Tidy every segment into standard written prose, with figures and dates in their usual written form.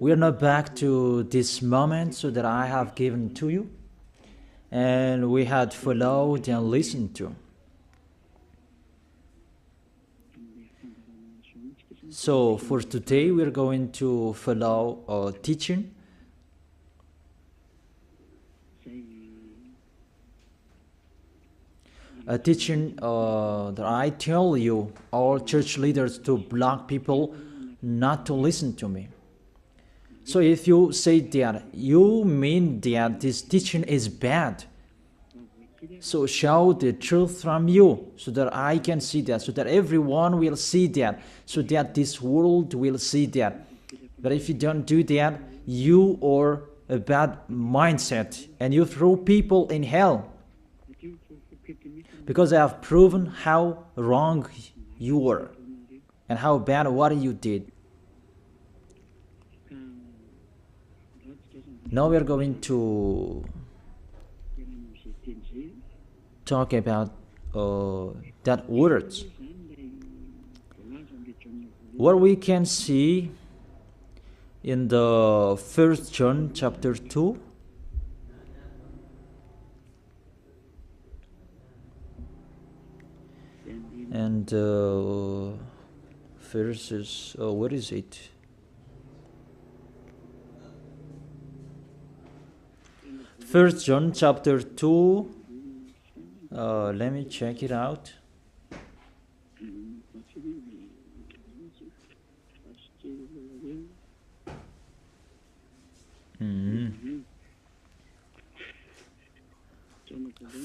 We are now back to this moment so that I have given to you, and we had followed and listened to. So for today, we're going to follow a teaching. A teaching that I tell you, all church leaders, to block people not to listen to me. So if you say that, you mean that this teaching is bad. So show the truth from you, so that I can see that, so that everyone will see that, so that this world will see that. But if you don't do that, you are a bad mindset, and you throw people in hell. Because I have proven how wrong you were, and how bad what you did. Now we are going to talk about that words. What we can see in the 1 John chapter 2. And verses, what is it? First John chapter 2. Let me check it out.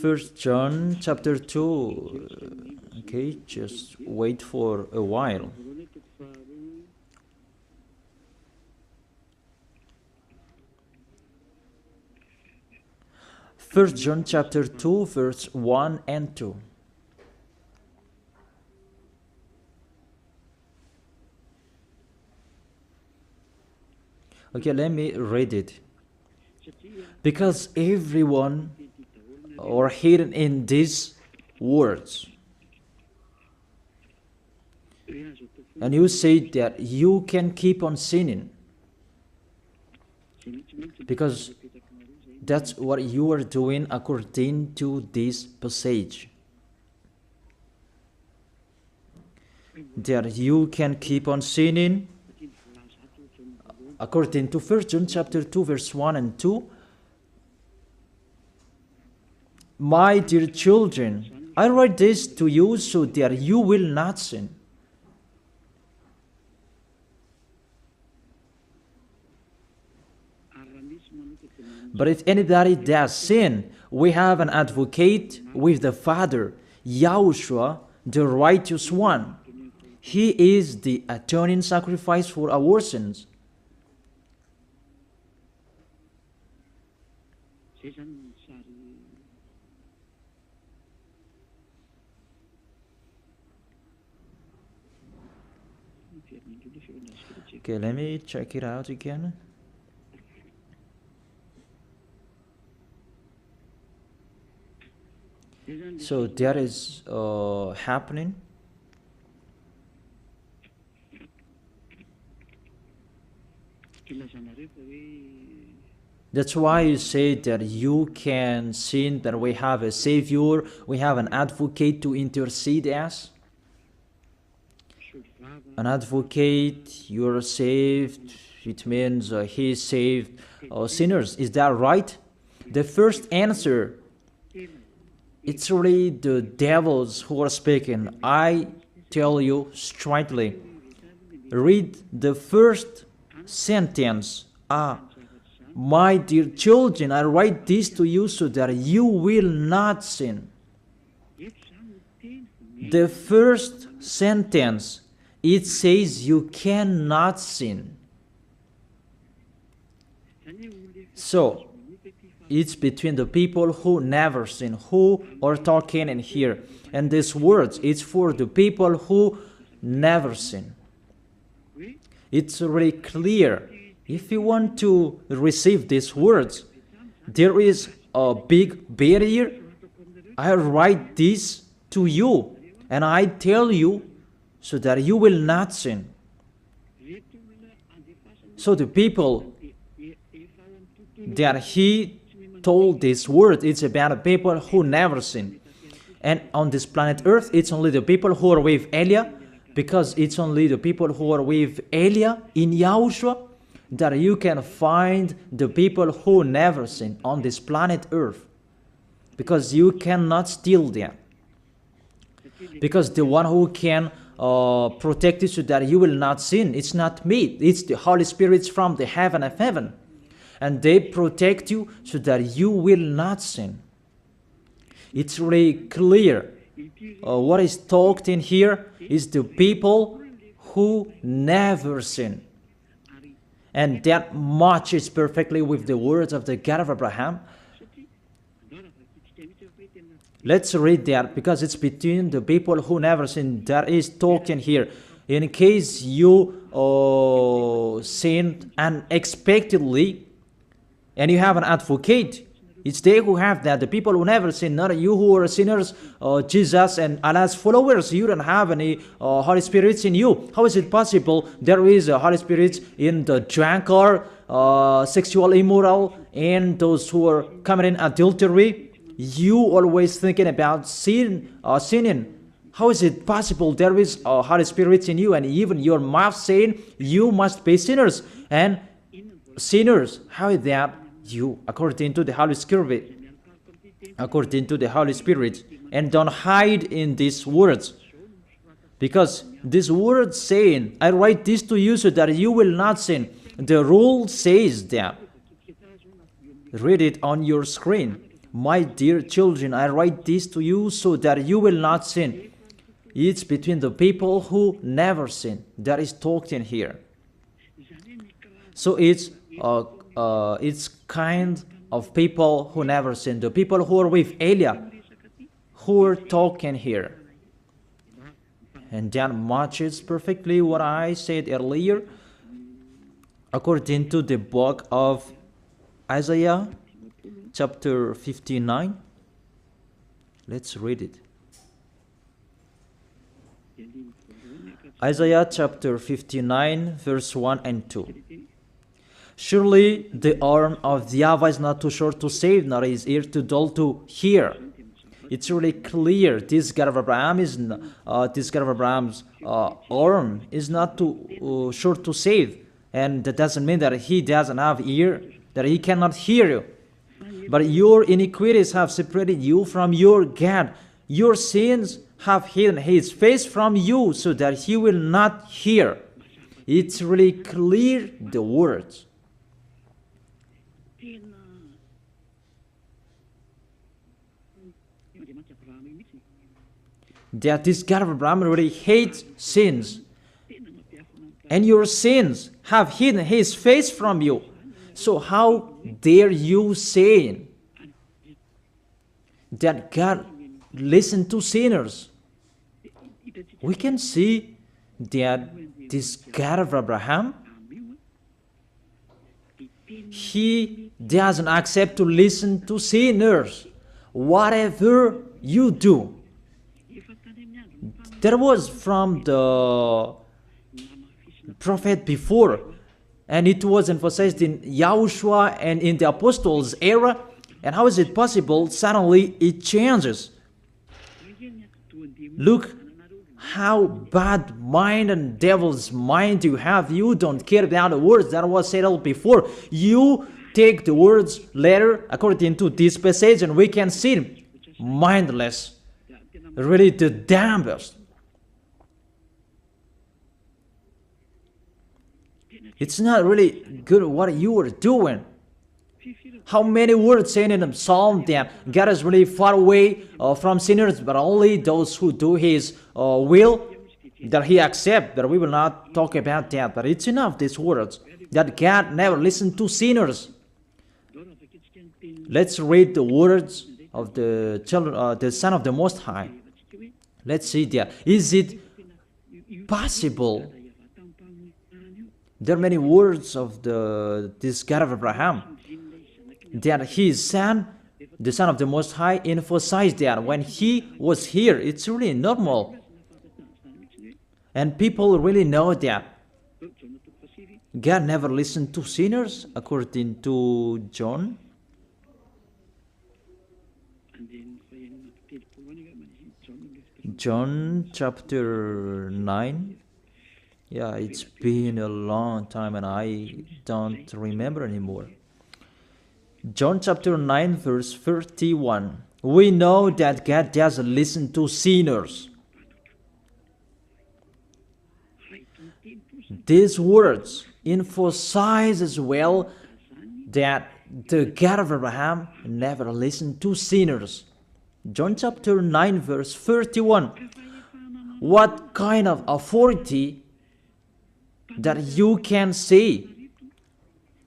First John chapter 2. Okay, just wait for a while. First John chapter 2, verse 1 and 2. Okay, let me read it. Because everyone are hidden in these words. And you say that you can keep on sinning, because that's what you are doing according to this passage. That you can keep on sinning according to 1 John chapter 2 verse 1 and 2. My dear children, I write this to you so that you will not sin. But if anybody does sin, we have an advocate with the Father, YAHOSHUAH, the righteous one. He is the atoning sacrifice for our sins. Okay, let me check it out again. So that is happening. That's why you say that you can sin, that we have a Savior, we have an advocate to intercede us. An advocate, you're saved, it means he saved sinners. Is that right? The first answer, it's really the devils who are speaking. I tell you straightly, read the first sentence. My dear children, I write this to you so that you will not sin. The first sentence, it says you cannot sin. So, it's between the people who never sin, who are talking in here. And these words, it's for the people who never sin. It's really clear. If you want to receive these words, there is a big barrier. I write this to you, and I tell you so that you will not sin. So the people that he told this word, it's about the people who never sin. And on this planet Earth, it's only the people who are with Elia, because it's only the people who are with Elia in Yahushua that you can find the people who never sin on this planet Earth. Because you cannot steal them. Because the one who can protect you so that you will not sin, it's not me, it's the Holy Spirit from the heaven of heaven. And they protect you so that you will not sin. It's really clear. What is talked in here is the people who never sin. And that matches perfectly with the words of the God of Abraham. Let's read that, because it's between the people who never sin that is talked in here. In case you sinned unexpectedly and you have an advocate, it's they who have that, the people who never sin, not you who are sinners, Jesus and Allah's followers. You don't have any Holy Spirits in you. How is it possible there is a Holy Spirit in the drunkard, sexual immoral, and those who are committing adultery? You always thinking about sinning. How is it possible there is a Holy Spirit in you, and even your mouth saying you must be sinners? And sinners, how is that? You, according to the Holy Spirit, and don't hide in these words, because these words saying, I write this to you so that you will not sin. The rule says that. Read it on your screen. My dear children, I write this to you so that you will not sin. It's between the people who never sin that is talked in here. So it's kind of people who never sin, the people who are with Elia, who are talking here. And that matches perfectly what I said earlier, according to the book of Isaiah, chapter 59. Let's read it. Isaiah chapter 59, verse 1 and 2. Surely the arm of YAHVAH is not too short to save, nor his ear too dull to hear. It's really clear. This God of Abraham is Abraham's arm is not too short to save, and that doesn't mean that he doesn't have ear, that he cannot hear you. But your iniquities have separated you from your God. Your sins have hidden his face from you so that he will not hear. It's really clear, the words. That this God of Abraham really hates sins. And your sins have hidden his face from you. So how dare you say that God listens to sinners? We can see that this God of Abraham, he doesn't accept to listen to sinners. Whatever you do. There was from the prophet before, and it was emphasized in YAHOSHUAH and in the apostles' era. And how is it possible suddenly it changes? Look how bad mind and devil's mind you have. You don't care about the words that was settled before. You take the words later according to this passage, and we can see mindless, really the damnedest. It's not really good what you are doing. How many words saying in the Psalm that God is really far away from sinners, but only those who do His will, that He accepts. But we will not talk about that. But it's enough, these words, that God never listened to sinners. Let's read the words of the children, the Son of the Most High. Let's see that. Is it possible? There are many words of this God of Abraham that his son, the Son of the Most High, emphasized that when he was here. It's really normal. And people really know that. God never listened to sinners, according to John. John chapter 9. Yeah, it's been a long time and I don't remember anymore. John chapter 9 verse 31. We know that God doesn't listen to sinners. These words emphasize as well that the God of Abraham never listened to sinners. John chapter 9 verse 31. What kind of authority that you can say,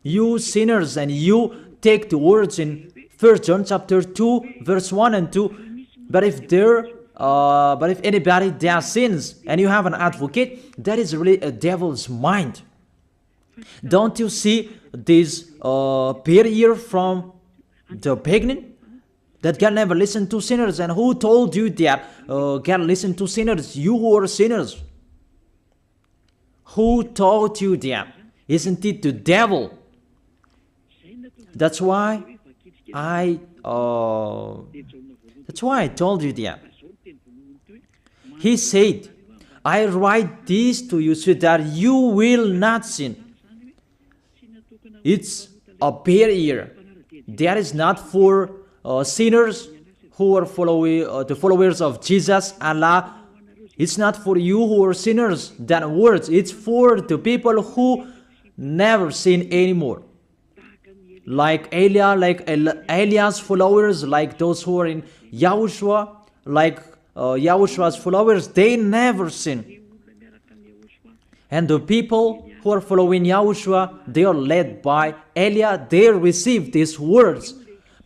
you sinners, and you take the words in 1 John chapter 2 verse 1 and 2. But if anybody does sins and you have an advocate, that is really a devil's mind. Don't you see this barrier from the beginning? That God never listened to sinners. And who told you that God listened to sinners? You who are sinners. Who told you that? Isn't it the devil? That's why I told you that. He said, I write this to you so that you will not sin. It's a barrier. That is not for sinners who are the followers of Jesus, Allah. It's not for you who are sinners, that words. It's for the people who never sin anymore. Like Elias followers, like those who are in YAHOSHUAH, like YAHOSHUAH's followers, they never sin. And the people who are following YAHOSHUAH, they are led by Elias. They receive these words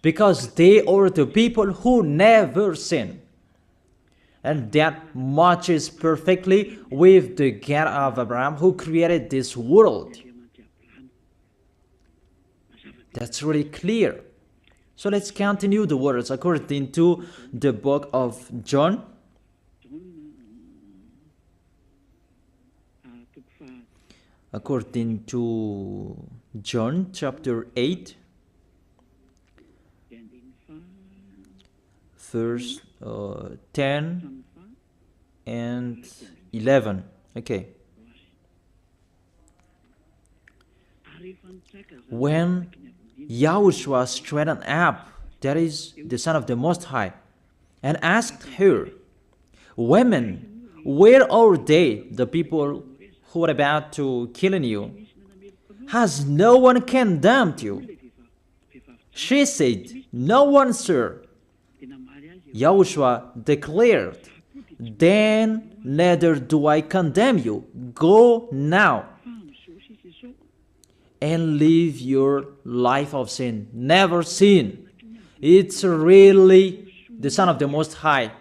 because they are the people who never sin. And that matches perfectly with the God of Abraham who created this world. That's really clear. So let's continue the words according to the book of John. According to John chapter 8, verse 10 and 11. Okay. When YAHOSHUAH straightened up, that is the Son of the Most High, and asked her, Women, where are they, the people who are about to kill you? Has no one condemned you? She said, No one, sir. YAHOSHUAH declared, Then neither do I condemn you. Go now and live your life of sin. Never sin. It's really the Son of the Most High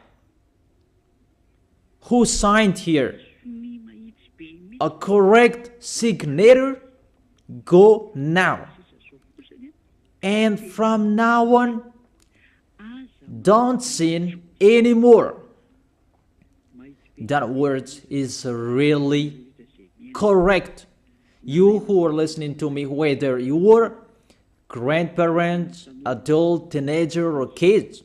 who signed here. A correct signature. Go now. And from now on, don't sin anymore. That word is really correct. You who are listening to me, whether you are grandparents, adult, teenager, or kids,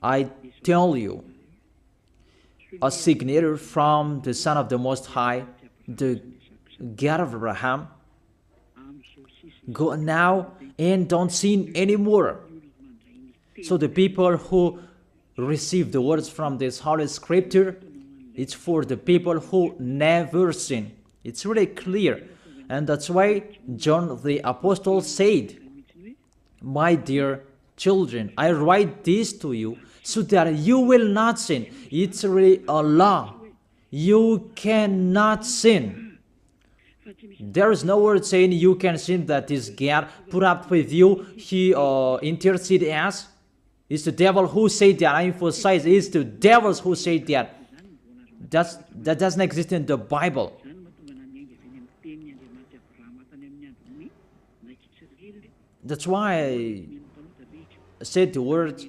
I tell you, a signature from the Son of the Most High, the God of Abraham. Go now and don't sin anymore. So the people who receive the words from this Holy Scripture, it's for the people who never sin. It's really clear. And that's why John the Apostle said, My dear children, I write this to you so that you will not sin. It's really a law. You cannot sin. There is no word saying you can sin that is God put up with you. He interceded us. It's the devil who said that. I emphasize, it's the devils who say that. That doesn't exist in the Bible. That's why I said the words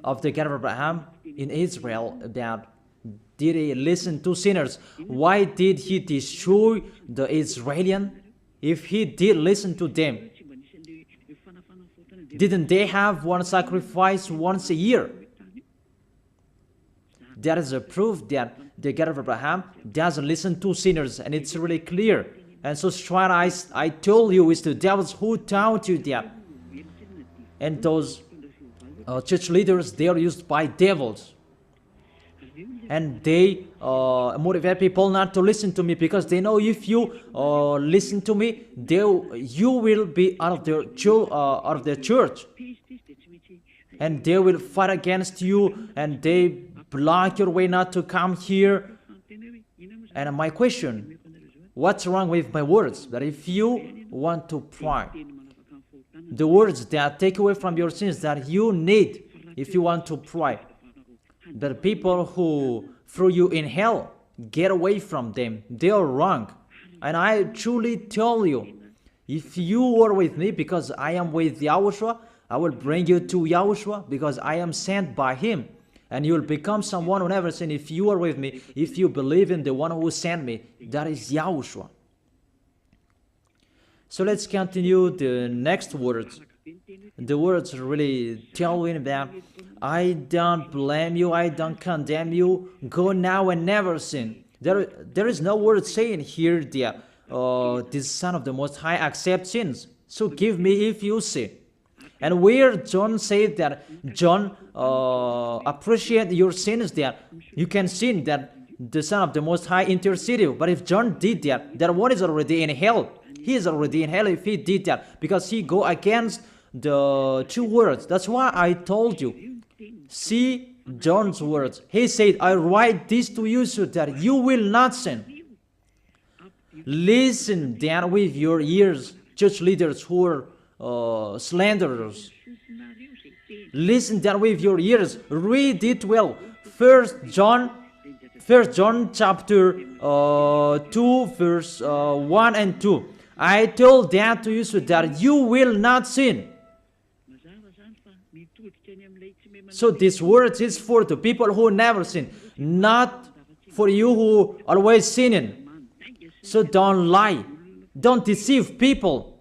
of the God of Abraham in Israel about Did he listen to sinners? Why did he destroy the Israelians? If he did listen to them, didn't they have one sacrifice once a year? That is a proof that the God of Abraham doesn't listen to sinners, and it's really clear. And so CHINOIS, I told you, it's the devils who taught you that. And those church leaders, they are used by devils. And they motivate people not to listen to me, because they know if you listen to me, you will be out of their church. And they will fight against you, and they block your way not to come here. And my question, what's wrong with my words? That if you want to pray, the words that take away from your sins that you need if you want to pray, the people who threw you in hell, get away from them. They are wrong. And I truly tell you, if you are with me, because I am with YAHOSHUAH, I will bring you to YAHOSHUAH, because I am sent by him. And you will become someone who never sinned if you are with me, if you believe in the one who sent me. That is YAHOSHUAH. So let's continue the next words. The words really tell him that I don't blame you, I don't condemn you, go now and never sin. There is no word saying here that this Son of the Most High accepts sins. So give me if you sin. And where John said that John appreciate your sins, that you can sin, that the Son of the Most High intercede you. But if John did that one is already in hell. He is already in hell if he did that, because he go against the two words. That's why I told you. See John's words. He said, I write this to you so that you will not sin. Listen then with your ears, church leaders who are slanderers. Listen then with your ears. Read it well. First John chapter 2 verse 1 and 2. I told that to you so that you will not sin. So this word is for the people who never sin, not for you who always sinning. So don't lie. Don't deceive people.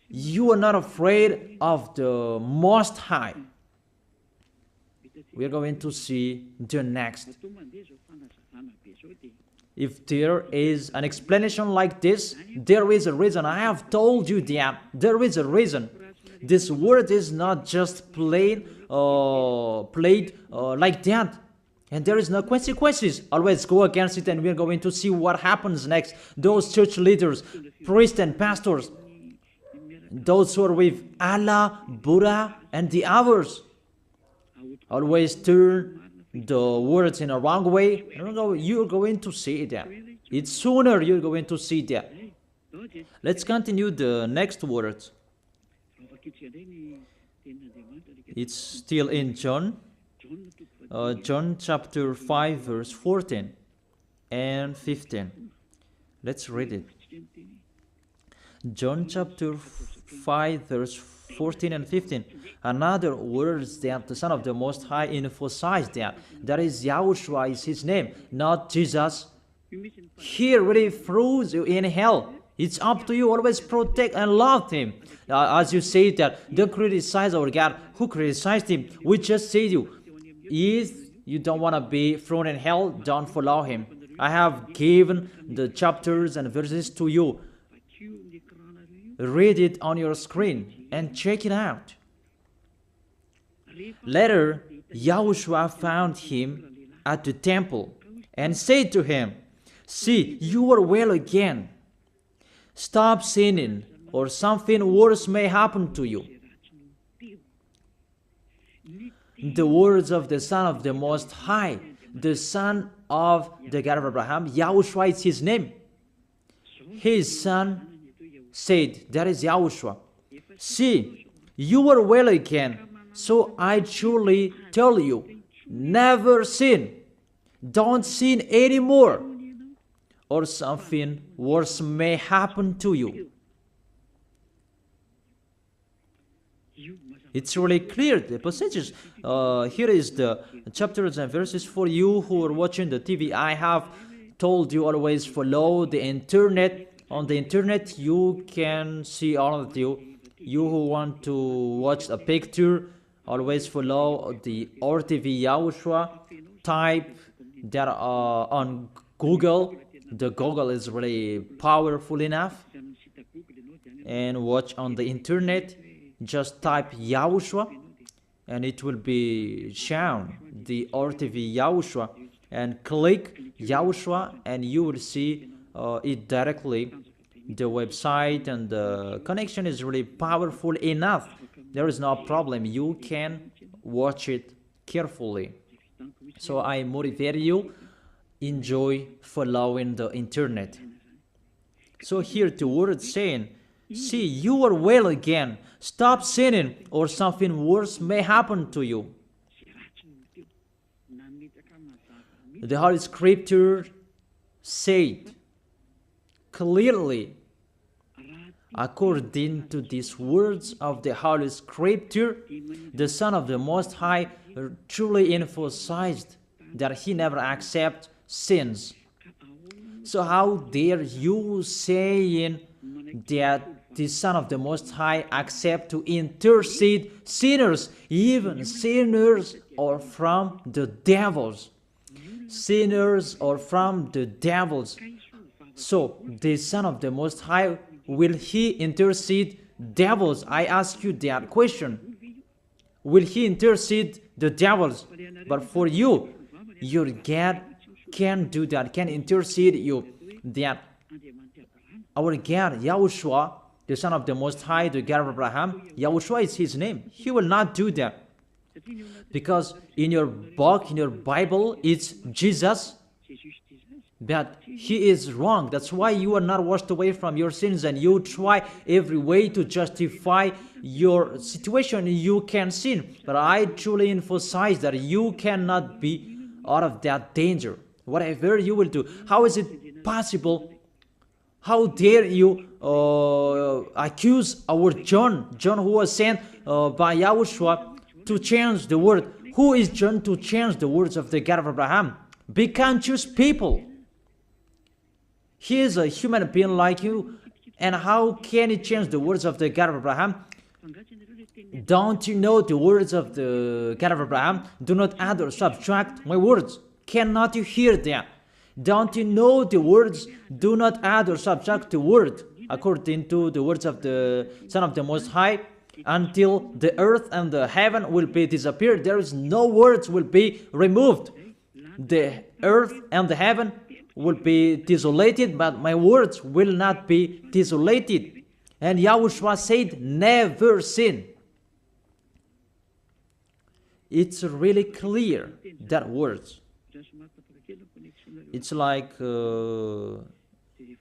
You are not afraid of the Most High. We are going to see the next. If there is an explanation like this, there is a reason. I have told you that there is a reason. This word is not just played like that. And there is no consequences. Always go against it, and we are going to see what happens next. Those church leaders, priests and pastors, those who are with Allah, Buddha, and the others, always turn the words in a wrong way. You're going to see that. It's sooner you're going to see that. Let's continue the next words. It's still in John. John chapter 5 verse 14 and 15. Let's read it. John chapter 5 verse 14 and 15. Another words that the Son of the Most High emphasized that is YAHOSHUAH is his name, not Jesus. He really throws you in hell. It's up to you. Always protect and love him. As you say that, don't criticize our God. Who criticized him? We just say you. If you don't want to be thrown in hell, don't follow him. I have given the chapters and verses to you. Read it on your screen and check it out. Later, YAHOSHUAH found him at the temple and said to him, see, you are well again. Stop sinning, or something worse may happen to you. The words of the Son of the Most High, the Son of the God of Abraham, YAHOSHUAH is his name. His son said, that is YAHOSHUAH, see, you are well again. So I truly tell you, never sin. Don't sin anymore, or something worse may happen to you. It's really clear, the passages. Here is the chapters and verses for you who are watching the TV. I have told you always follow the internet. On the internet, you can see all of you. You who want to watch a picture, always follow the RTV YAHOSHUAH. Type that on Google. The Google is really powerful enough. And watch on the internet. Just type YAHOSHUAH and it will be shown the RTV YAHOSHUAH, and click YAHOSHUAH and you will see it directly, the website, and the connection is really powerful enough. There is no problem, you can watch it carefully. So I motivate you, enjoy following the internet. So here the word saying, see, you are well again. Stop sinning, or something worse may happen to you. The Holy Scripture said clearly, according to these words of the Holy Scripture, the Son of the Most High truly emphasized that he never accepts sins. So how dare you saying that the Son of the Most High accept to intercede sinners, even sinners or from the devils. Sinners or from the devils. So the Son of the Most High, will he intercede devils? I ask you that question. Will he intercede the devils? But for you, your God can do that, can intercede you. That our God, YAHOSHUAH, the Son of the Most High, the God of Abraham, YAHOSHUAH is his name. He will not do that. Because in your book, in your Bible, it's Jesus. But he is wrong. That's why you are not washed away from your sins and you try every way to justify your situation. You can sin. But I truly emphasize that you cannot be out of that danger. Whatever you will do. How is it possible? How dare you accuse our John who was sent by YAHOSHUAH to change the word? Who is John to change the words of the God of Abraham? Be conscious people. He is a human being like you, and how can he change the words of the God of Abraham? Don't you know the words of the God of Abraham? Do not add or subtract my words. Cannot you hear that? Don't you know the words? Do not add or subtract the word, according to the words of the Son of the Most High, until the earth and the heaven will be disappeared. There is no words will be removed. The earth and the heaven will be desolated, but my words will not be desolated. And YAHOSHUAH said, never sin. It's really clear, that words. It's like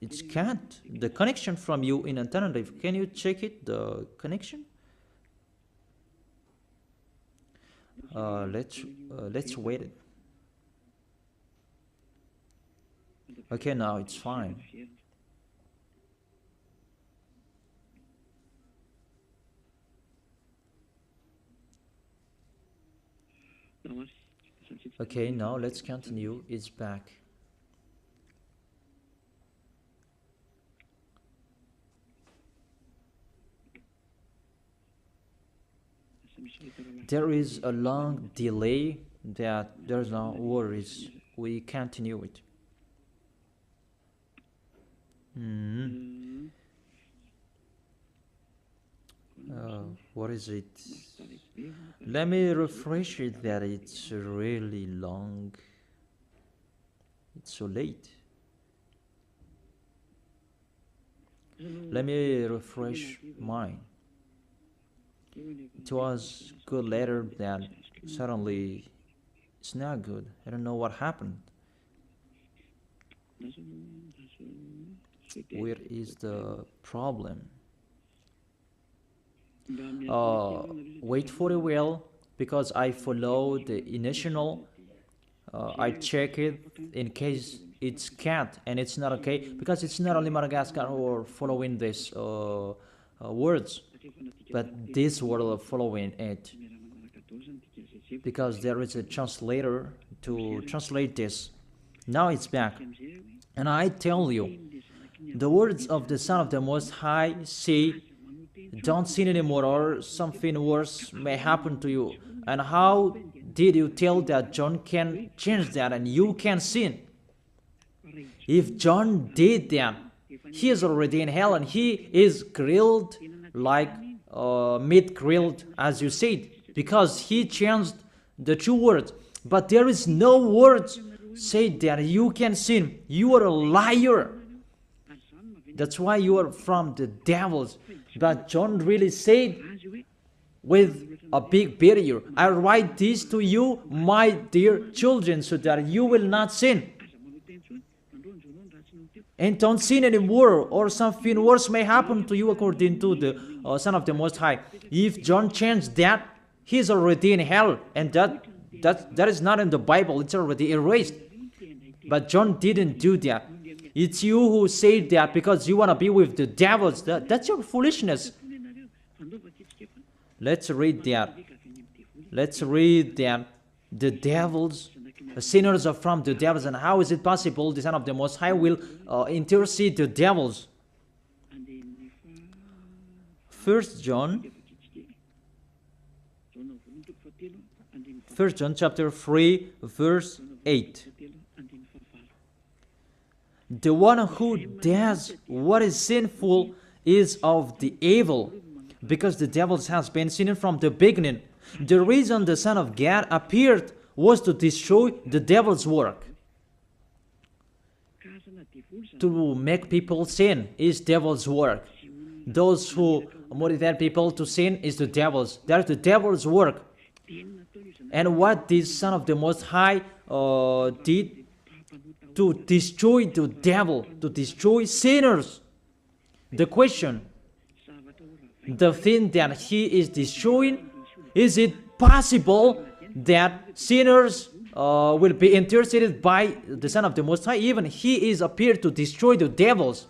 it's can't. The connection from you in alternative. Can you check it? The connection. Let's wait it. Okay, now it's fine. Okay, now let's continue. It's back. There is a long delay that there's no worries. We continue it. What is it? Let me refresh it that it's really long. It's so late. Let me refresh mine. It was good later, that suddenly it's not good. I don't know what happened. Where is the problem? Wait for a while, because I follow the initial. I check it in case it's cat and it's not okay, because it's not only Madagascar who are following these words. but this will follow in it, because there is a translator to translate this. Now it's back. And I tell you, the words of the Son of the Most High say, don't sin anymore, or something worse may happen to you. And how did you tell that John can change that and you can sin? If John did that, he is already in hell, and he is grilled like meat grilled, as you said, because he changed the true words. But there is no words say that you can sin. You are a liar. That's why you are from the devils. But John really said with a big barrier, I write this to you, my dear children, so that you will not sin. And don't sin anymore, or something worse may happen to you, according to the Son of the Most High. If John changed that, he's already in hell, and that is not in the Bible. It's already erased. But John didn't do that. It's you who say that because you want to be with the devils. That's your foolishness. Let's read that. Let's read that. The devils, the sinners are from the devils. And how is it possible the Son of the Most High will intercede the devils? 1 John chapter 3, verse 8. The one who does what is sinful is of the evil, because the devils has been sinning from the beginning. The reason the Son of God appeared was to destroy the devil's work. To make people sin is devil's work. Those who motivate people to sin is the devil's. That's the devil's work. And what this Son of the Most High did to destroy the devil, to destroy sinners. The question, the thing that he is destroying, is it possible that sinners will be interceded by the Son of the Most High? Even he is appeared to destroy the devils.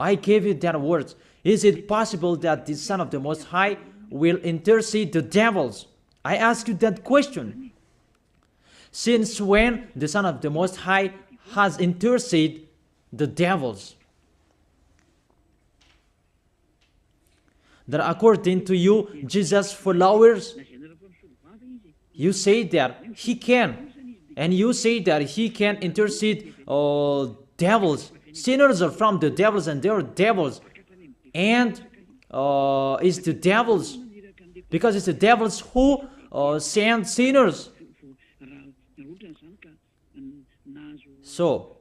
I gave you that words. Is it possible that the Son of the Most High will intercede the devils? I ask you that question. Since when the Son of the Most High has interceded the devils? That according to you, Jesus' followers, you say that he can, and you say that he can intercede devils. Sinners are from the devils, and they are devils. And it's the devils, because it's the devils who send sinners. So,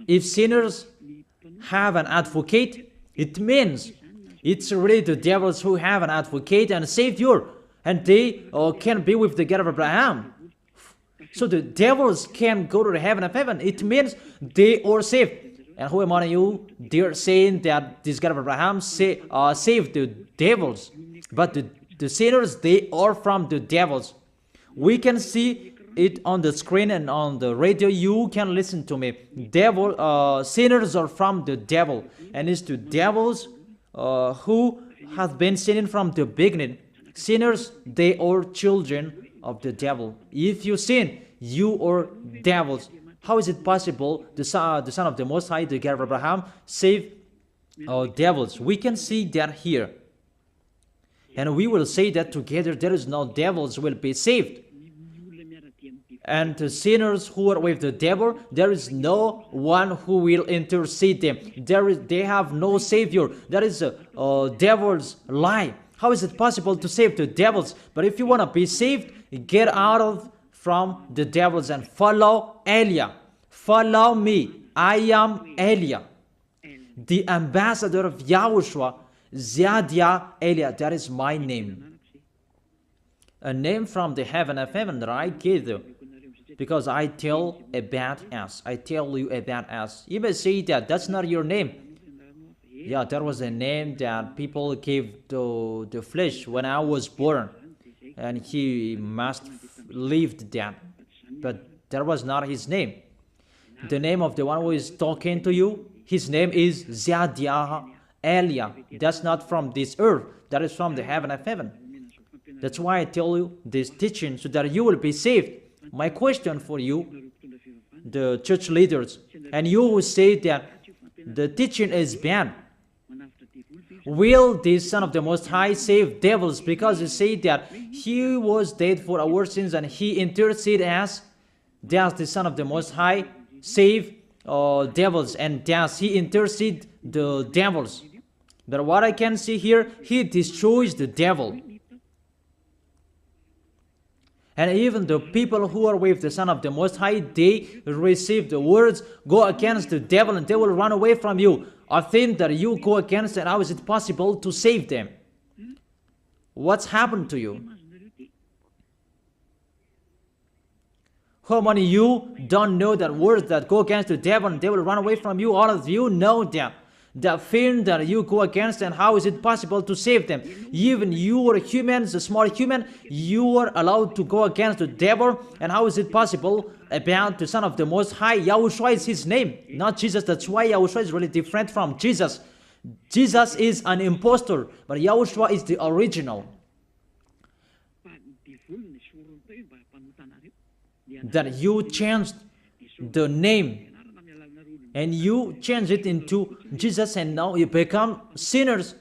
if sinners have an advocate, it means it's really the devils who have an advocate and a savior, and they can be with the God of Abraham. So the devils can go to the heaven of heaven. It means they are saved. And who among you, they're saying that this God of Abraham saved the devils. But the sinners, they are from the devils. We can see it on the screen and on the radio. You can listen to me. Sinners are from the devil. And it's the devils who have been sinning from the beginning. Sinners, they are children of the devil. If you sin, you are devils. How is it possible the Son of the Most High, the God of Abraham, save devils? We can see that here. And we will say that together there is no devils will be saved. And the sinners who are with the devil, there is no one who will intercede them. They have no savior. That is a devil's lie. How is it possible to save the devils? But if you want to be saved, get out from the devils and follow Elia. Follow me. I am Elia, the ambassador of Yahushua, Ziadia Elia. That is my name. A name from the heaven of heaven that I gave you. Because I tell about us. I tell you about us. You may say that that's not your name. Yeah, that was a name that people gave to the flesh when I was born. And he must lived that. But that was not his name. The name of the one who is talking to you his name is Zadiah Elia. That's not from this earth. That is from the heaven of heaven. That's why I tell you this teaching, so that you will be saved. My question for you, the church leaders, and you who say that the teaching is bad, will the Son of the Most High save devils? Because you say that he was dead for our sins and he interceded as, does the Son of the Most High save devils, and does he intercede the devils? But what I can see here, he destroys the devil. And even the people who are with the Son of the Most High, they receive the words, go against the devil and they will run away from you. A thing that you go against, and how is it possible to save them? What's happened to you? How many of you don't know that words that go against the devil and they will run away from you? All of you know that. The thing that you go against, and how is it possible to save them? Even you are humans, a small human, you are allowed to go against the devil, and how is it possible about the Son of the Most High? YAHOSHUAH is his name, not Jesus. That's why YAHOSHUAH is really different from Jesus. Jesus is an impostor, but YAHOSHUAH is the original. That you changed the name and you change it into Jesus, and now you become sinners.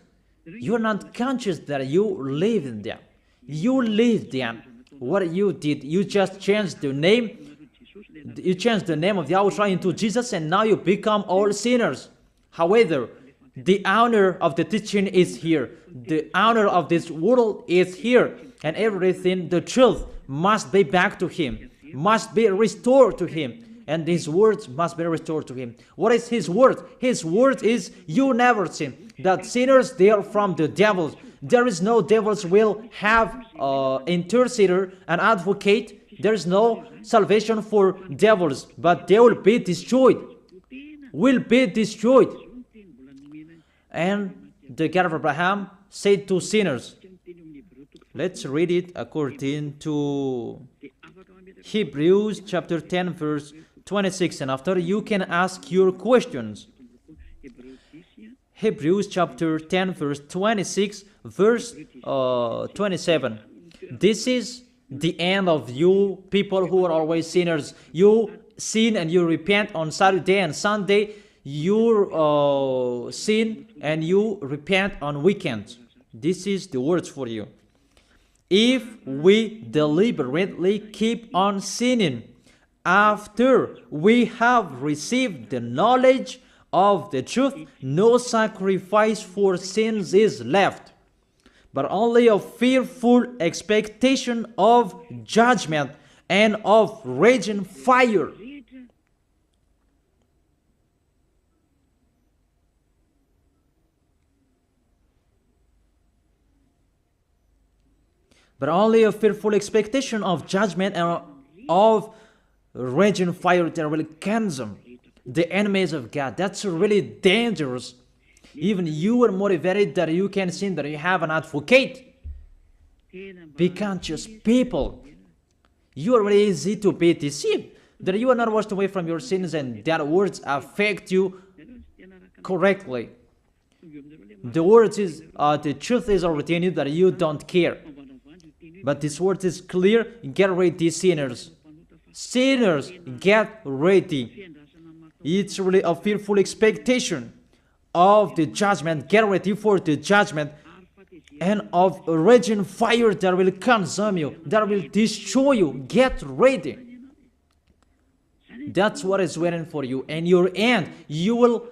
You are not conscious that you live in them. You live them. What you did, you just changed the name. You changed the name of YAHOSHUAH into Jesus, and now you become all sinners. However, the honor of the teaching is here. The honor of this world is here. And everything, the truth, must be back to him, must be restored to him. And his words must be restored to him. What is his word? His word is, you never sin. That sinners, they are from the devils. There is no devils will have intercessor, an advocate. There is no salvation for devils, but they will be destroyed. Will be destroyed. And the God of Abraham said to sinners. Let's read it according to Hebrews chapter 10 verse 26, and after you can ask your questions. Hebrews chapter 10 verse 26 verse 27. This is the end of you people who are always sinners. You sin and you repent on Saturday and Sunday. You sin and you repent on weekends. This is the words for you. If we deliberately keep on sinning after we have received the knowledge of the truth, no sacrifice for sins is left, but only a fearful expectation of judgment and of raging fire. But only a fearful expectation of judgment and of raging fire that will consume the enemies of God. That's really dangerous. Even you are motivated that you can sin, that you have an advocate. Be conscious, people. You are really easy to be deceived. That you are not washed away from your sins and that words affect you correctly. The words is, the truth is already in you that you don't care. But this word is clear. Get ready, sinners. Sinners, get ready. It's really a fearful expectation of the judgment. Get ready for the judgment and of a raging fire that will consume you, that will destroy you. Get ready. That's what is waiting for you. And your end, you will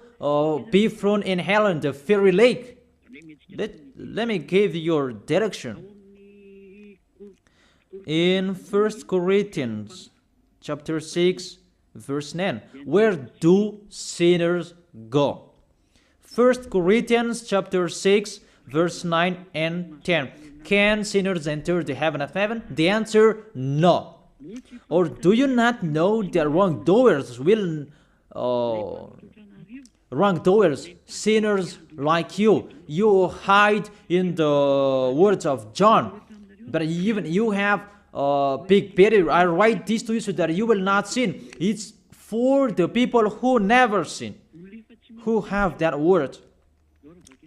be thrown in hell in the fiery lake. Let me give you your direction. In 1 Corinthians chapter 6 verse 9, where do sinners go? 1 Corinthians chapter 6 verse 9 and 10. Can sinners enter the heaven of heaven? The answer, no. Or do you not know that wrongdoers will wrongdoers, sinners like you hide in the words of John. But even you have big better. I write this to you so that you will not sin. It's for the people who never sin, who have that word.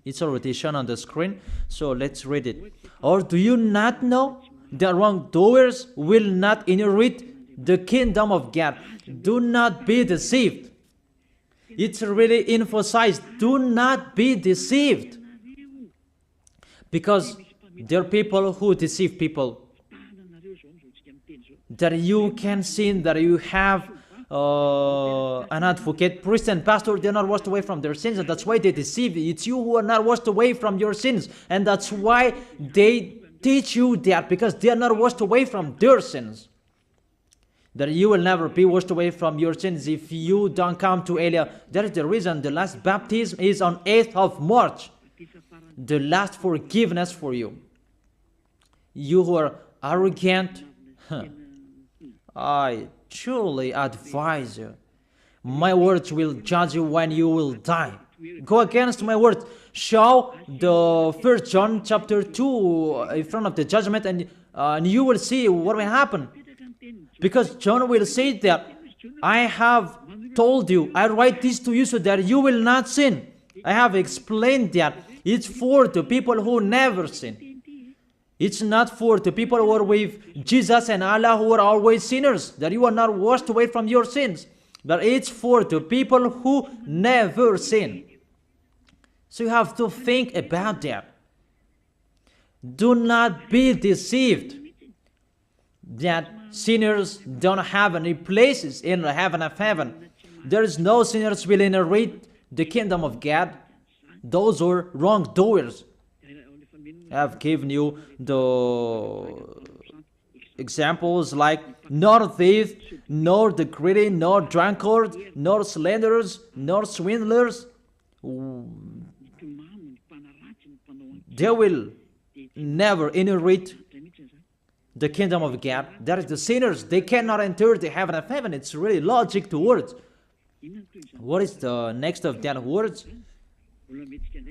It's already shown on the screen, so let's read it. Or do you not know that wrongdoers will not inherit the kingdom of God? Do not be deceived. It's really emphasized, do not be deceived. Because there are people who deceive people. That you can sin, that you have an advocate, priest and pastor, they're not washed away from their sins, and that's why they deceive you. It's you who are not washed away from your sins, and that's why they teach you that, because they are not washed away from their sins. That you will never be washed away from your sins if you don't come to Elia. That is the reason the last baptism is on 8th of March. The last forgiveness for you. You who are arrogant, I truly advise you. My words will judge you when you will die. Go against my words. Show the 1 John chapter 2 in front of the judgment, and you will see what will happen. Because John will say that, I have told you, I write this to you so that you will not sin. I have explained that. It's for the people who never sin. It's not for the people who are with Jesus and Allah who are always sinners, that you are not washed away from your sins. But it's for the people who never sin. So you have to think about that. Do not be deceived that sinners don't have any places in the heaven of heaven. There is no sinners will inherit the kingdom of God. Those are wrongdoers. I have given you the examples like nor thief, nor the greedy, nor drunkard, nor slanderers, nor swindlers. They will never inherit the kingdom of God. That is the sinners. They cannot enter the heaven of heaven. It's really logic to words. What is the next of that words?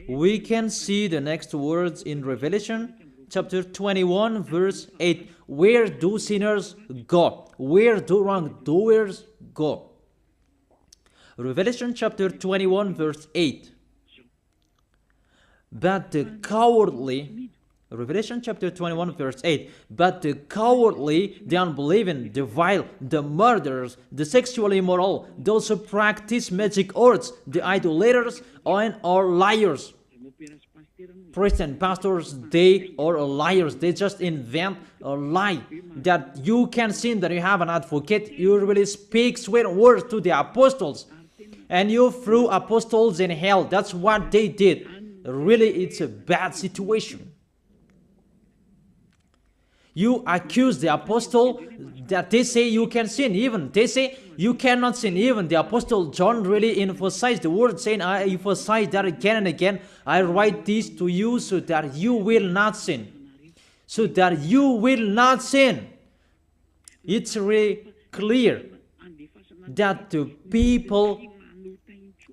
We can see the next words in Revelation chapter 21 verse 8. Where do sinners go? Where do wrongdoers go? Revelation chapter 21 verse 8. But the cowardly, Revelation chapter 21 verse 8. But the cowardly, the unbelieving, the vile, the murderers, the sexually immoral, those who practice magic arts, the idolaters, and are liars. Priests and pastors, they are liars. They just invent a lie that you can sin, that you have an advocate. You really speak sweet words to the apostles, and you threw apostles in hell. That's what they did. Really, it's a bad situation. You accuse the apostle that they say you can sin. Even they say you cannot sin. Even the apostle John really emphasized the word, saying, I emphasize that again and again. I write this to you so that you will not sin. So that you will not sin. It's really clear that the people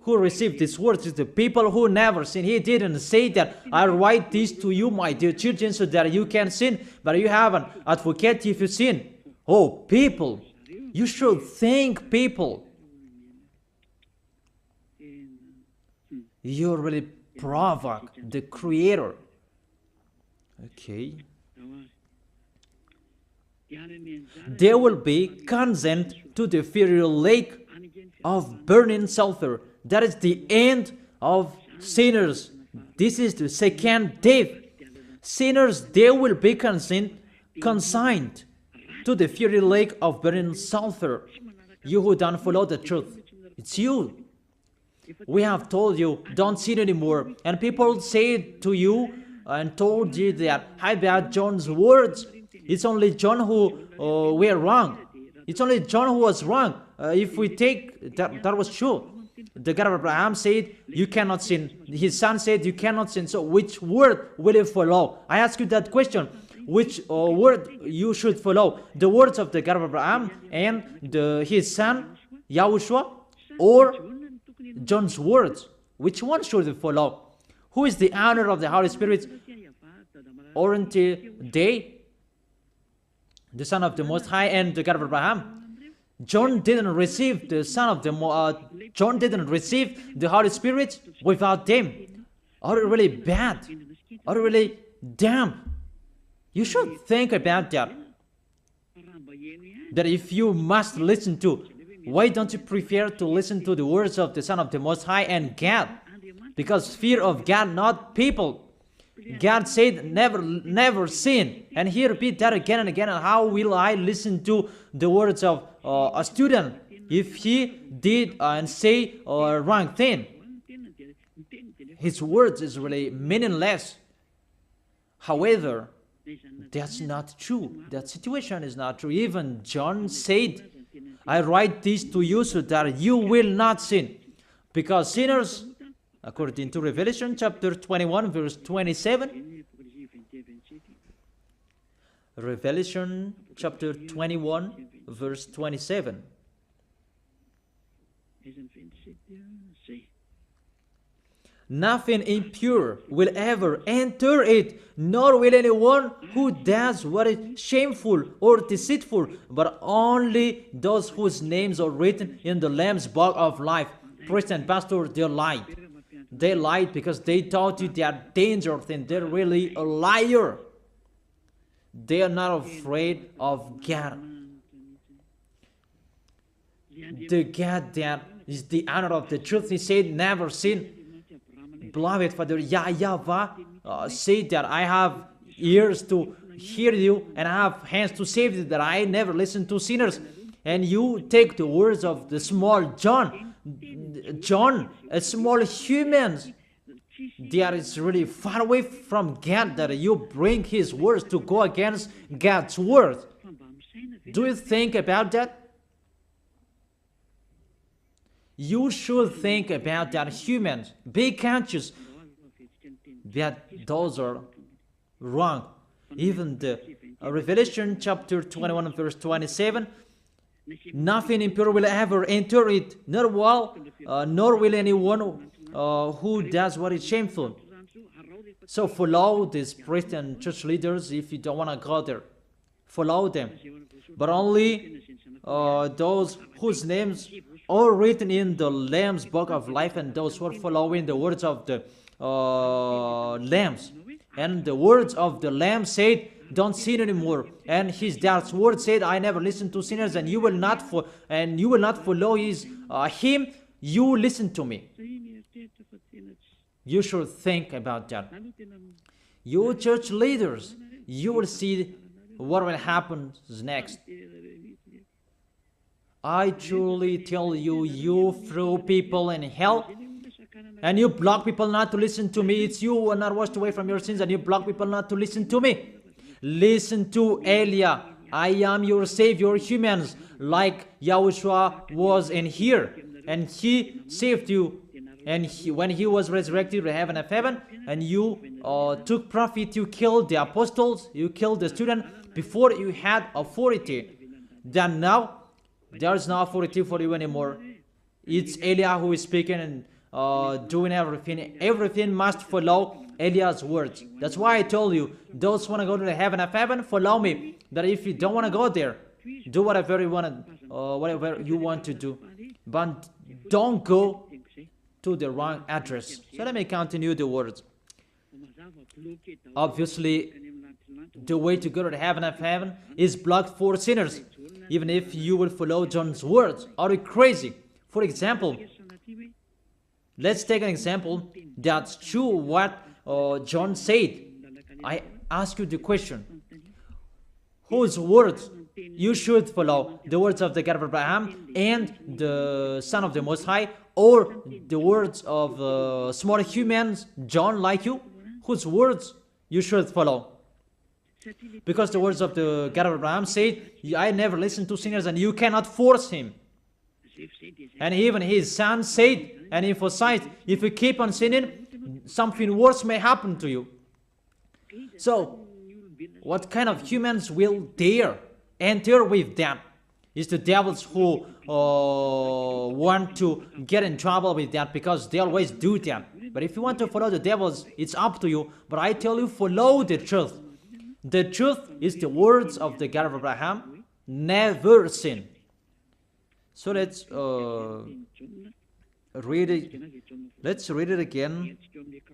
who received this word is the people who never sin. He didn't say that I write this to you, my dear children, so that you can sin, but you have an advocate if you sin. Oh, people, you should think, people. You really provoke the Creator. Okay. They will be condemned to the fiery lake of burning sulfur. That is the end of sinners. This is the second death. Sinners, they will be consigned to the fiery lake of burning sulfur. You who don't follow the truth, it's you. We have told you, don't sin anymore. And people say to you and told you that, how about John's words? It's only John who were wrong. It's only John who was wrong. If we take that was true. The God of Abraham said, you cannot sin. His son said, you cannot sin. So which word will you follow? I ask you that question. Which word you should follow? The words of the God of Abraham and his son, YAHOSHUAH, or John's words? Which one should you follow? Who is the owner of the Holy Spirit? Aren't they the Son of the Most High and the God of Abraham? John didn't receive the Son of the John didn't receive the Holy Spirit without them. Are you really bad? Are you really damn? You should think about that. That if you must listen to, why don't you prefer to listen to the words of the Son of the Most High and God? Because fear of God, not people. God said, never sin. And he repeat that again and again. And how will I listen to the words of a student if he did and say a wrong thing? His words is really meaningless. However, that's not true. That situation is not true. Even John said, I write this to you so that you will not sin. Because sinners, according to Revelation chapter 21, verse 27, Revelation chapter 21, verse 27. Nothing impure will ever enter it, nor will anyone who does what is shameful or deceitful, but only those whose names are written in the Lamb's book of life. Priest and pastor, they lied. They lied because they taught you they are dangerous and they're really a liar. They are not afraid of God. The God that is the honor of the truth, he said, never sin. Beloved Father, YAHVAH said that I have ears to hear you and I have hands to save you, that I never listen to sinners. And you take the words of the small John, a small human, that is really far away from God, that you bring his words to go against God's word. Do you think about that? You should think about that, humans. Be conscious that those are wrong. Even the Revelation chapter 21 verse 27, nothing impure will ever enter it, nor will anyone who does what is shameful. So follow these priests and church leaders if you don't want to go there. Follow them. But only those whose names are written in the Lamb's book of life, and those who are following the words of the Lambs. And the words of the Lamb said, don't sin anymore. And his dad's word said, I never listen to sinners, and you will not follow him. You listen to me. You should think about that. You church leaders, you will see what will happen next. I truly tell you, you throw people in hell, and you block people not to listen to me. It's you who are not washed away from your sins, and you block people not to listen to me. Listen to Elia. I am your savior, humans, like Yahushua was in here, and he saved you. And when he was resurrected to heaven of heaven, and you took profit, you killed the apostles, you killed the student before you had authority. Then now, there is no authority for you anymore. It's Elia who is speaking and doing everything. Everything must follow Elia's words. That's why I told you, those who want to go to the heaven of heaven, follow me. That if you don't want to go there, do whatever you want to do. But don't go to the wrong address. So let me continue the words. Obviously, the way to go to the heaven of heaven is blocked for sinners. Even if you will follow John's words. Are you crazy? For example, let's take an example that's true what John said. I ask you the question. Whose words you should follow? The words of the God of Abraham and the Son of the Most High, or the words of small humans, John like you? Whose words you should follow? Because the words of the God of Abraham said, I never listen to sinners, and you cannot force him. And even his son said and emphasized, if you keep on sinning, something worse may happen to you. So, what kind of humans will dare enter with them? It's the devils who want to get in trouble with that, because they always do that. But if you want to follow the devils, it's up to you. But I tell you, follow the truth. The truth is the words of the God of Abraham. Never sin. So read it. Let's read it again.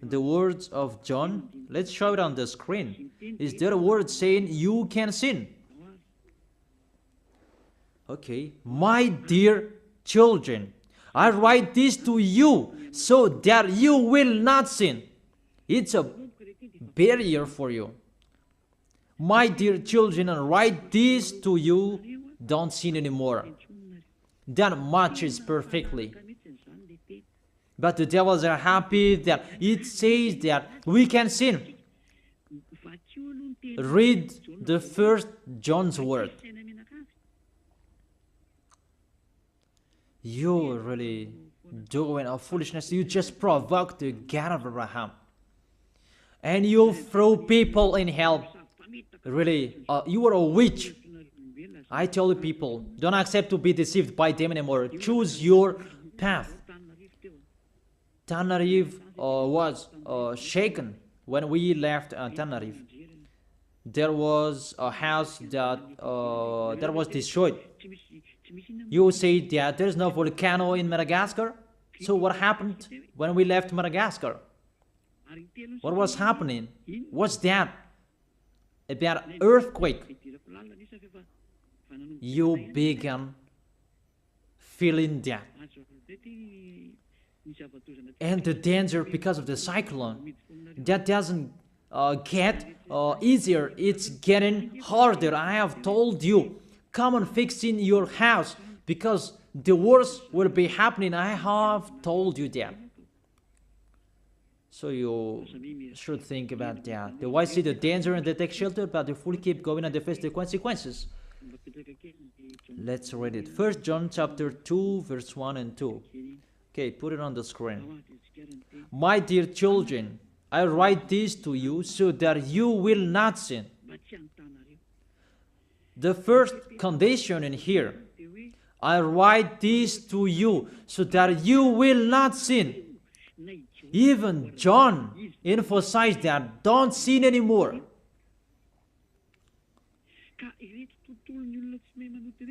The words of John. Let's show it on the screen. Is there a word saying you can sin? Okay. My dear children, I write this to you so that you will not sin. It's a barrier for you. My dear children, I write this to you. Don't sin anymore. That matches perfectly. But the devils are happy that it says that we can sin. Read the first John's word. You're really doing a foolishness. You just provoke the God of Abraham. And you throw people in hell. Really, you are a witch. I tell you people, don't accept to be deceived by them anymore. Choose your path. Tanariv was shaken when we left Tanariv. There was a house that was destroyed. You say that there's no volcano in Madagascar. So what happened when we left Madagascar? What was happening? What's that? About earthquake. You began feeling that. And the danger because of the cyclone, that doesn't get easier. It's getting harder. I have told you, come on fixing your house because the worst will be happening. I have told you that. So you should think about that. The wise see the danger and they take shelter, but the fool keep going and they face the consequences. Let's read it. 1 John chapter 2, verse 1 and 2. Okay, put it on the screen. My dear children, I write this to you so that you will not sin. The first condition in here, I write this to you so that you will not sin. Even John emphasized that, don't sin anymore.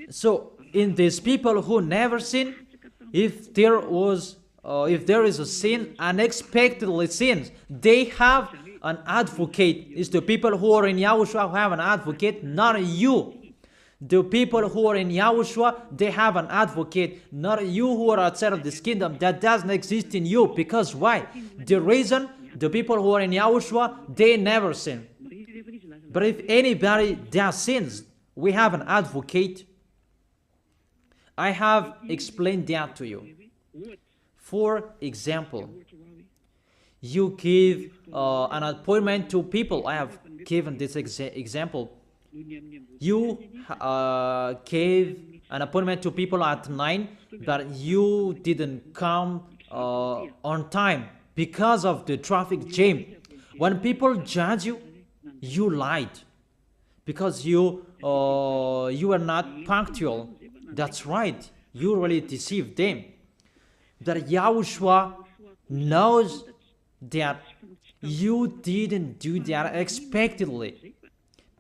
So, in these people who never sin, if there is a sin, unexpectedly sins, they have an advocate. It's the people who are in Yahushua who have an advocate, not you. The people who are in Yahushua, they have an advocate, not you who are outside of this kingdom. That doesn't exist in you. Because why? The reason, the people who are in Yahushua, they never sin. But if anybody does sins, we have an advocate. I have explained that to you. For example, you give an appointment to people. I have given this example. You gave an appointment to people at 9, but you didn't come on time because of the traffic jam. When people judge you, you lied because you are not punctual. That's right. You really deceived them. That Yahushua knows that you didn't do that unexpectedly.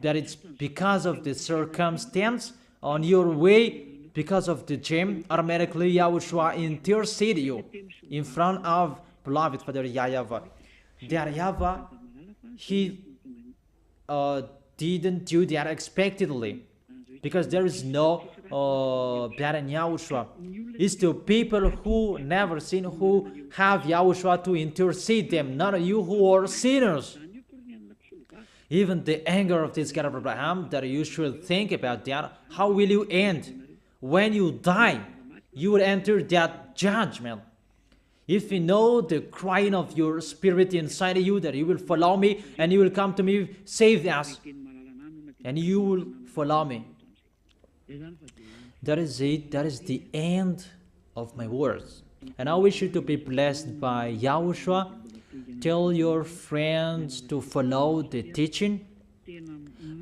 That it's because of the circumstance on your way, because of the jam, automatically Yahushua intercede you in front of beloved Father YAHVAH. That YAHVAH, he didn't do that unexpectedly, because there is no that in Yahushua. It's the people who never sin, who have Yahushua to intercede them, not you who are sinners. Even the anger of this God of Abraham, that you should think about that. How will you end? When you die, you will enter that judgment. If you know the crying of your spirit inside you, that you will follow me and you will come to me, save us, and you will follow me. That is it. That is the end of my words. And I wish you to be blessed by Yahushua. Tell your friends to follow the teaching,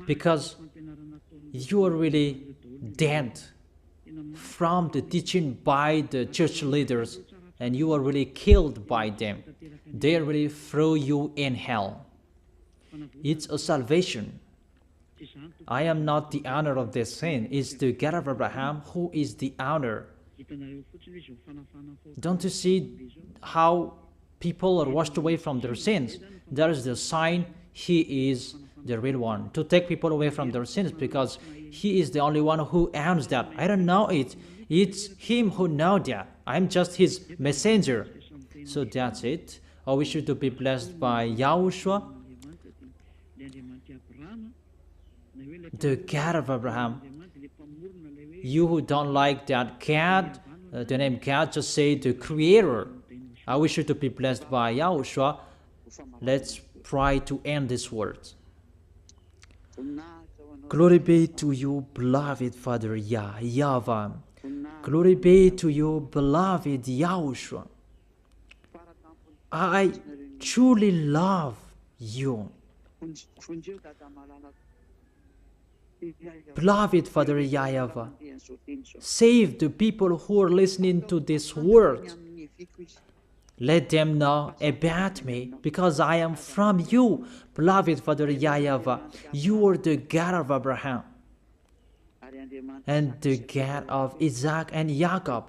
because you are really dead from the teaching by the church leaders, and you are really killed by them. They really throw you in hell. It's a salvation. I am not the owner of this sin. It's the God of Abraham who is the owner. Don't you see how people are washed away from their sins? That is the sign He is the real one, to take people away from their sins, because He is the only one who owns that. I don't know it. It's Him who knows that. I'm just His messenger. So that's it. I wish you to be blessed by YAHOSHUAH, the God of Abraham. You who don't like that God, the name God, just say the Creator. I wish you to be blessed by YAHOSHUAH. Let's try to end this word. Glory be to you, beloved Father YAHVAH. Glory be to you, beloved YAHOSHUAH. I truly love you. Beloved Father YAHVAH, save the people who are listening to this word. Let them know about me, because I am from you, beloved Father YAHVAH. You are the God of Abraham and the God of Isaac and Jacob.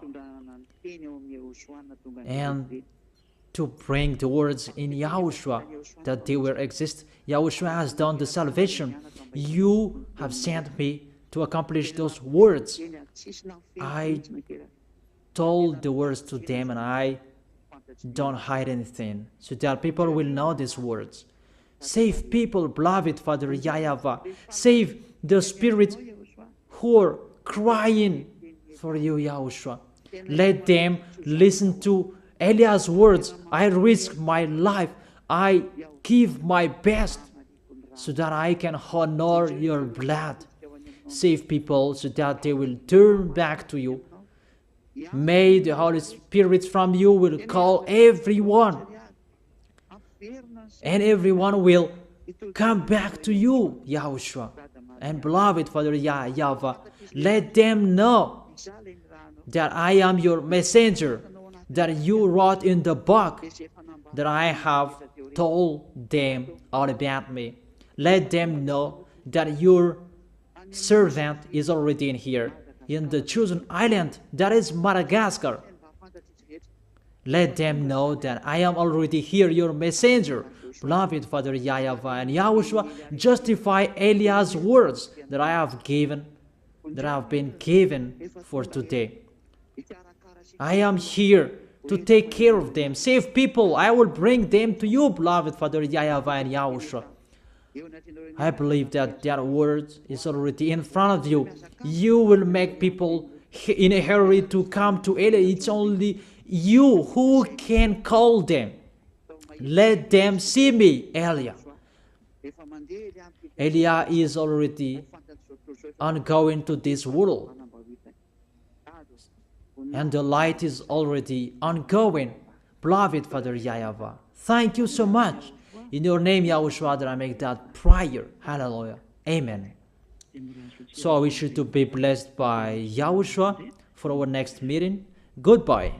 And to bring the words in YAHOSHUAH that they will exist. YAHOSHUAH has done the salvation. You have sent me to accomplish those words. I told the words to them, and I don't hide anything, so that people will know these words. Save people, beloved Father YAHVAH. Save the spirits who are crying for you, YAHOSHUAH. Let them listen to Eliah's words. I risk my life. I give my best so that I can honor your blood. Save people so that they will turn back to you. May the Holy Spirit from you will call everyone, and everyone will come back to you, YAHOSHUAH. And beloved Father YAHVAH, let them know that I am your messenger, that you wrote in the book, that I have told them all about me. Let them know that your servant is already in here, in the chosen island, that is Madagascar. Let them know that I am already here, your messenger. Beloved Father YAHVAH and YAHOSHUAH, justify Eliah's words that I have been given for today. I am here to take care of them. Save people. I will bring them to you, beloved Father YAHVAH and YAHOSHUAH. I believe that that word is already in front of you. You will make people in a hurry to come to Eliah. It's only you who can call them. Let them see me, Eliah. Eliah is already ongoing to this world, and the light is already ongoing. Beloved Father YAHVAH, thank you so much. In your name, YAHOSHUAH, that I make that prayer. Hallelujah. Amen. So I wish you to be blessed by YAHOSHUAH for our next meeting. Goodbye.